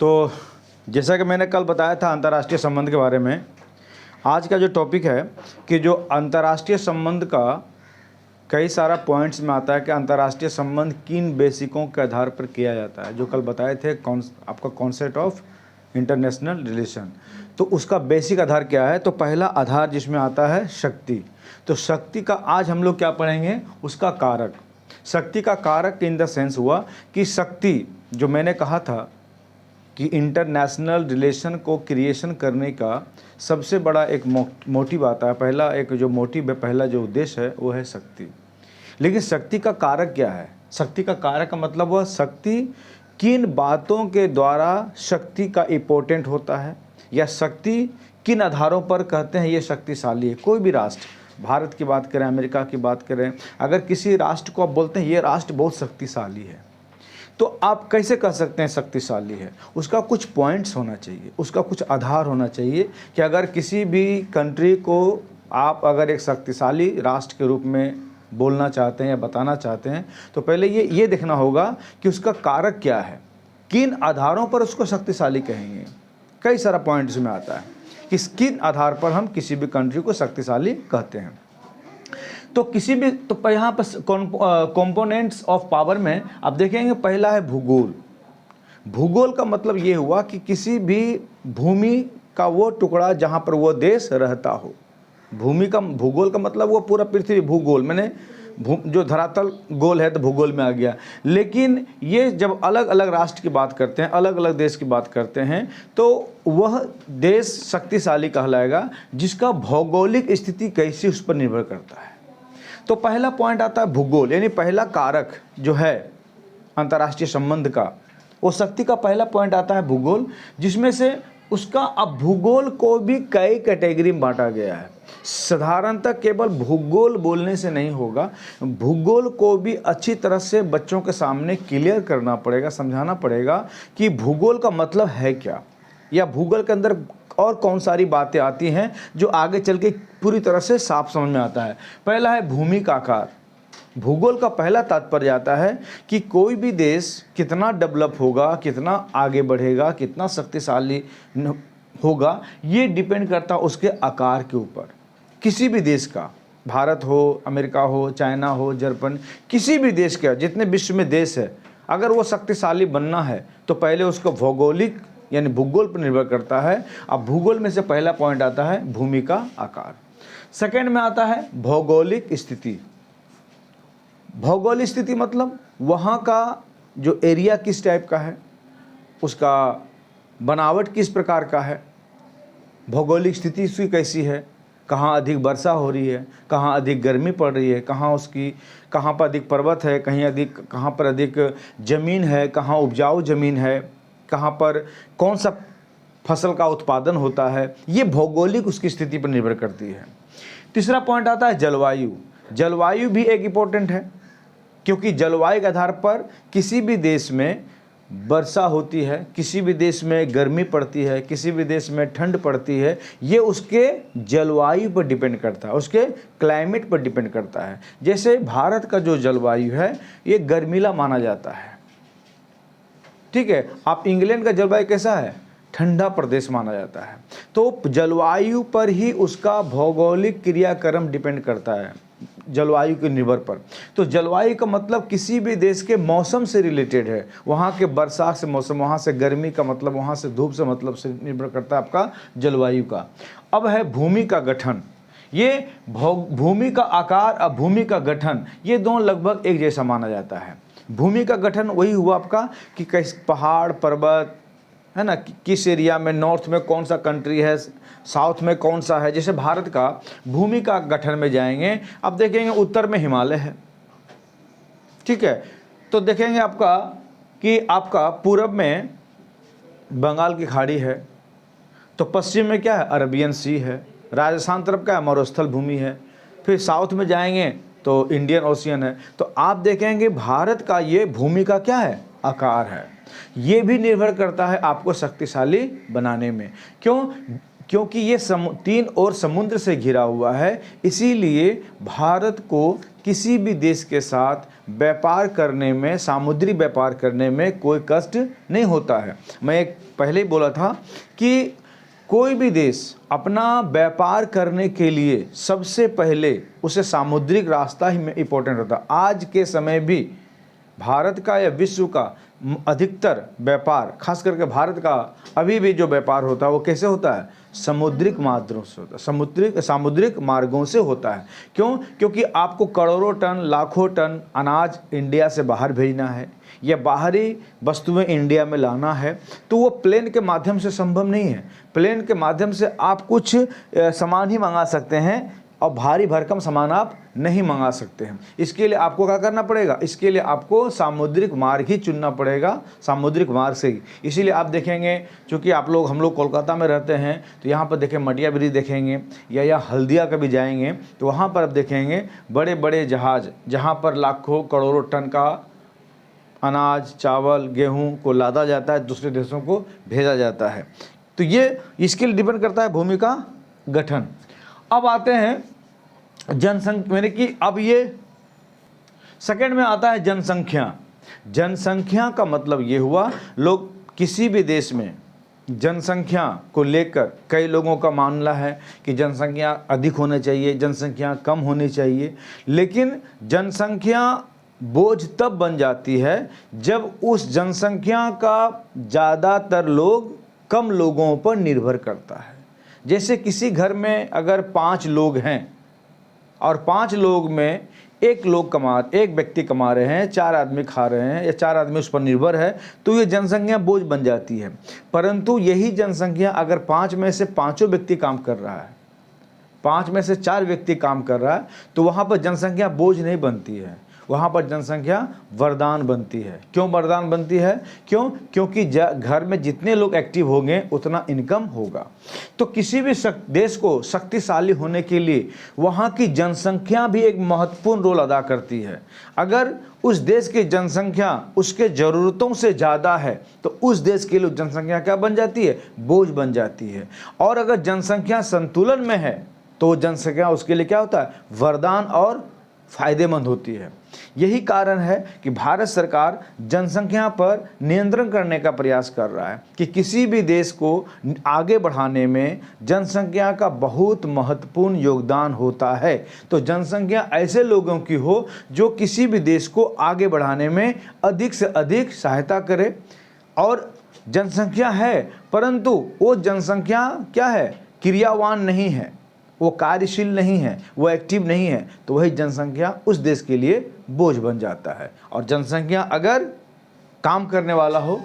तो जैसा कि मैंने कल बताया था अंतर्राष्ट्रीय संबंध के बारे में, आज का जो टॉपिक है कि जो अंतर्राष्ट्रीय संबंध का कई सारा पॉइंट्स में आता है कि अंतर्राष्ट्रीय संबंध किन बेसिकों के आधार पर किया जाता है। जो कल बताए थे आपका कॉन्सेप्ट ऑफ इंटरनेशनल रिलेशन, तो उसका बेसिक आधार क्या है। तो पहला आधार जिसमें आता है शक्ति। तो शक्ति का आज हम लोग क्या पढ़ेंगे, उसका कारक। शक्ति का कारक इन द सेंस हुआ कि शक्ति, जो मैंने कहा था कि इंटरनेशनल रिलेशन को क्रिएशन करने का सबसे बड़ा एक मोटिव आता है, पहला एक जो मोटिव है, पहला जो उद्देश्य है वो है शक्ति। लेकिन शक्ति का कारक क्या है? शक्ति का कारक का मतलब वह शक्ति किन बातों के द्वारा शक्ति का इम्पोर्टेंट होता है, या शक्ति किन आधारों पर कहते हैं ये शक्तिशाली है। कोई भी राष्ट्र, भारत की बात करें, अमेरिका की बात करें, अगर किसी राष्ट्र को आप बोलते हैं ये राष्ट्र बहुत शक्तिशाली है, तो आप कैसे कह सकते हैं शक्तिशाली है? उसका कुछ पॉइंट्स होना चाहिए, उसका कुछ आधार होना चाहिए कि अगर किसी भी कंट्री को आप अगर एक शक्तिशाली राष्ट्र के रूप में बोलना चाहते हैं या बताना चाहते हैं, तो पहले ये देखना होगा कि उसका कारक क्या है, किन आधारों पर उसको शक्तिशाली कहेंगे। कई सारा पॉइंट्स में आता है कि किन आधार पर हम किसी भी कंट्री को शक्तिशाली कहते हैं। तो किसी भी, तो यहाँ पर कंपोनेंट्स ऑफ पावर में आप देखेंगे, पहला है भूगोल। भूगोल का मतलब ये हुआ कि किसी भी भूमि का वो टुकड़ा जहाँ पर वो देश रहता हो। भूमि का भूगोल का मतलब वो पूरा पृथ्वी, भूगोल मैंने जो धरातल गोल है तो भूगोल में आ गया। लेकिन ये जब अलग अलग राष्ट्र की बात करते हैं, अलग अलग देश की बात करते हैं, तो वह देश शक्तिशाली कहलाएगा जिसका भौगोलिक स्थिति कैसी उस पर निर्भर करता है। तो पहला पॉइंट आता है भूगोल, यानी पहला कारक जो है अंतर्राष्ट्रीय संबंध का, वो शक्ति का पहला पॉइंट आता है भूगोल, जिसमें से उसका अब भूगोल को भी कई कैटेगरी में बांटा गया है। साधारणतः केवल भूगोल बोलने से नहीं होगा, भूगोल को भी अच्छी तरह से बच्चों के सामने क्लियर करना पड़ेगा, समझाना पड़ेगा कि भूगोल का मतलब है क्या, या भूगोल के अंदर और कौन सारी बातें आती हैं जो आगे चल के पूरी तरह से साफ समझ में आता है। पहला है भूमि का आकार। भूगोल का पहला तात्पर्य आता है कि कोई भी देश कितना डेवलप होगा, कितना आगे बढ़ेगा, कितना शक्तिशाली होगा, ये डिपेंड करता है उसके आकार के ऊपर। किसी भी देश का, भारत हो, अमेरिका हो, चाइना हो, जापान, किसी भी देश का, जितने विश्व में देश है, अगर वो शक्तिशाली बनना है तो पहले उसको भौगोलिक यानी भूगोल पर निर्भर करता है। अब भूगोल में से पहला पॉइंट आता है भूमि का आकार। सेकंड में आता है भौगोलिक स्थिति। भौगोलिक स्थिति मतलब वहाँ का जो एरिया किस टाइप का है, उसका बनावट किस प्रकार का है, भौगोलिक स्थिति उसकी कैसी है, कहाँ अधिक वर्षा हो रही है, कहाँ अधिक गर्मी पड़ रही है, कहाँ पर अधिक पर्वत है, कहाँ पर अधिक ज़मीन है, कहाँ उपजाऊ ज़मीन है, कहाँ पर कौन सा फसल का उत्पादन होता है, ये भौगोलिक उसकी स्थिति पर निर्भर करती है। तीसरा पॉइंट आता है जलवायु। जलवायु भी एक इम्पोर्टेंट है, क्योंकि जलवायु के आधार पर किसी भी देश में वर्षा होती है, किसी भी देश में गर्मी पड़ती है, किसी भी देश में ठंड पड़ती है, ये उसके जलवायु पर डिपेंड करता है, उसके क्लाइमेट पर डिपेंड करता है। जैसे भारत का जो जलवायु है ये गर्मीला माना जाता है, ठीक है। आप इंग्लैंड का जलवायु कैसा है, ठंडा प्रदेश माना जाता है। तो जलवायु पर ही उसका भौगोलिक क्रियाक्रम डिपेंड करता है, जलवायु के निर्भर पर। तो जलवायु का मतलब किसी भी देश के मौसम से रिलेटेड है, वहाँ के बरसात से मौसम, वहाँ से गर्मी का मतलब, वहाँ से धूप से मतलब से निर्भर करता है आपका जलवायु का। अब है भूमि का गठन। ये भूमि का आकार और भूमि का गठन, ये दोनों लगभग एक जैसा माना जाता है। भूमि का गठन वही हुआ आपका कि कैसे पहाड़ पर्वत है ना, किस एरिया में, नॉर्थ में कौन सा कंट्री है, साउथ में कौन सा है। जैसे भारत का भूमि का गठन में जाएंगे, अब देखेंगे उत्तर में हिमालय है, ठीक है। तो देखेंगे आपका कि आपका पूरब में बंगाल की खाड़ी है, तो पश्चिम में क्या है, अरबियन सी है, राजस्थान तरफ क्या है, मरुस्थल भूमि है, फिर साउथ में जाएंगे तो इंडियन ओशियन है। तो आप देखेंगे भारत का ये भूमि का क्या है, आकार है। ये भी निर्भर करता है आपको शक्तिशाली बनाने में। क्यों? क्योंकि ये तीन ओर समुद्र से घिरा हुआ है, इसीलिए भारत को किसी भी देश के साथ व्यापार करने में, सामुद्रिक व्यापार करने में कोई कष्ट नहीं होता है। मैं एक पहले ही बोला था कि कोई भी देश अपना व्यापार करने के लिए सबसे पहले उसे सामुद्रिक रास्ता ही इम्पोर्टेंट होता है। आज के समय भी भारत का या विश्व का अधिकतर व्यापार, खास करके भारत का अभी भी जो व्यापार होता है वो कैसे होता है? समुद्रिक मार्गों से होता है, सामुद्रिक मार्गों से होता है। क्यों? क्योंकि आपको करोड़ों टन, लाखों टन अनाज इंडिया से बाहर भेजना है या बाहरी वस्तुएं इंडिया में लाना है, तो वो प्लेन के माध्यम से संभव नहीं है। प्लेन के माध्यम से आप कुछ सामान ही मंगा सकते हैं और भारी भरकम सामान आप नहीं मंगा सकते हैं। इसके लिए आपको क्या करना पड़ेगा? इसके लिए आपको सामुद्रिक मार्ग ही चुनना पड़ेगा, सामुद्रिक मार्ग से ही। इसीलिए आप देखेंगे, चूँकि हम लोग कोलकाता में रहते हैं, तो यहाँ पर देखें मटिया ब्रिज देखेंगे या हल्दिया कभी जाएंगे तो वहाँ पर आप देखेंगे बड़े बड़े जहाज़, जहाँ पर लाखों करोड़ों टन का अनाज, चावल, गेहूँ को लादा जाता है, दूसरे देशों को भेजा जाता है। तो ये इसके लिए डिपेंड करता है भूमि का गठन। अब आते हैं जनसंख्या, यानी कि अब ये सेकंड में आता है जनसंख्या। जनसंख्या का मतलब ये हुआ, लोग किसी भी देश में जनसंख्या को लेकर कई लोगों का मानना है कि जनसंख्या अधिक होनी चाहिए, जनसंख्या कम होनी चाहिए। लेकिन जनसंख्या बोझ तब बन जाती है जब उस जनसंख्या का ज़्यादातर लोग कम लोगों पर निर्भर करता है। जैसे किसी घर में अगर 5 लोग हैं और 5 लोग में एक व्यक्ति कमा रहे हैं, 4 आदमी खा रहे हैं या 4 आदमी उस पर निर्भर है, तो ये जनसंख्या बोझ बन जाती है। परंतु यही जनसंख्या अगर 5 में से 5 व्यक्ति काम कर रहा है, 5 में से 4 व्यक्ति काम कर रहा है, तो वहाँ पर जनसंख्या बोझ नहीं बनती है, वहाँ पर जनसंख्या वरदान बनती है। क्यों वरदान बनती है? क्योंकि घर में जितने लोग एक्टिव होंगे उतना इनकम होगा। तो किसी भी देश को शक्तिशाली होने के लिए वहाँ की जनसंख्या भी एक महत्वपूर्ण रोल अदा करती है। अगर उस देश की जनसंख्या उसके ज़रूरतों से ज़्यादा है तो उस देश के लिए जनसंख्या क्या बन जाती है? बोझ बन जाती है। और अगर जनसंख्या संतुलन में है तो जनसंख्या उसके लिए क्या होता है? वरदान और फायदेमंद होती है। यही कारण है कि भारत सरकार जनसंख्या पर नियंत्रण करने का प्रयास कर रहा है कि किसी भी देश को आगे बढ़ाने में जनसंख्या का बहुत महत्वपूर्ण योगदान होता है। तो जनसंख्या ऐसे लोगों की हो जो किसी भी देश को आगे बढ़ाने में अधिक से अधिक सहायता करे। और जनसंख्या है परंतु वो जनसंख्या क्या है? क्रियावान नहीं है, वो कार्यशील नहीं है, वो एक्टिव नहीं है, तो वही जनसंख्या उस देश के लिए बोझ बन जाता है। और जनसंख्या अगर काम करने वाला हो